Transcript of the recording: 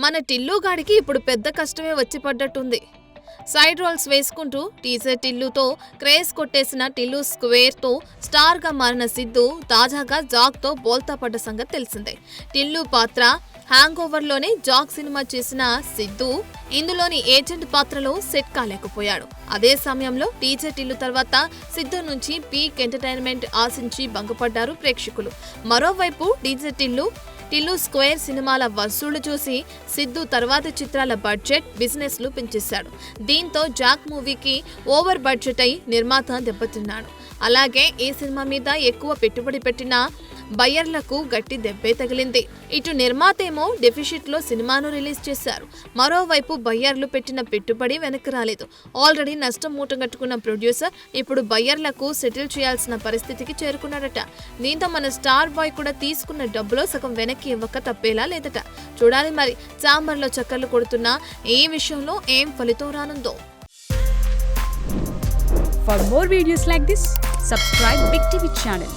మన టిల్లుగాడికి ఇప్పుడు పెద్ద కష్టమే వచ్చి పడ్డట్టుంది. సైడ్ రోల్స్ వేసుకుంటూ టీజర్ టిల్లుతో క్రేజ్ కొట్టేసిన టిల్లు స్క్వేర్తో స్టార్గా మారిన సిద్ధు తాజాగా జాక్తో బోల్తా పడ్డ సంగతి తెలిసిందే. టిల్లు పాత్ర హ్యాంగ్ ఓవర్లోనే జాక్ సినిమా చేసిన సిద్ధు ఇందులోని ఏజెంట్ పాత్రలో సెట్ కాలేకపోయాడు. అదే సమయంలో టీజర్ టిల్లు తర్వాత సిద్ధు నుంచి పీక్ ఎంటర్టైన్మెంట్ ఆశించి భంగపడ్డారు ప్రేక్షకులు. మరోవైపు టీజర్ టిల్లు స్క్వేర్ సినిమాల వసూళ్లు చూసి సిద్ధు తర్వాతి చిత్రాల బడ్జెట్, బిజినెస్లు పెంచేశాడు. దీంతో జాక్ మూవీకి ఓవర్ బడ్జెట్ అయి నిర్మాత దెబ్బతిన్నాడు. అలాగే ఈ సినిమా మీద ఎక్కువ పెట్టుబడి పెట్టిన బయ్యర్లకు గట్టి దెబ్బే తగిలింది. ఇటు నిర్మాతేమో డెఫిషిట్ లో సినిమాను రిలీజ్ చేశారు. మరోవైపు బయ్యర్లు పెట్టిన పెట్టుబడి వెనక్కి రాలేదు. ఆల్రెడీ నష్టం మూటగట్టుకున్న ప్రొడ్యూసర్ ఇప్పుడు బయ్యర్లకు సెటిల్ చేయాల్సిన పరిస్థితికి చేరుకున్నాడట. దీంతో మన స్టార్ బాయ్ కూడా తీసుకున్న డబ్బులో సగం వెనక్కి ఇవ్వక తప్పేలా లేదట. చూడాలి మరి చాంబర్లో చక్కర్లు కొడుతున్న ఈ విషయంలో ఏం ఫలితం రానుందో. For more videos like this, subscribe Big TV channel.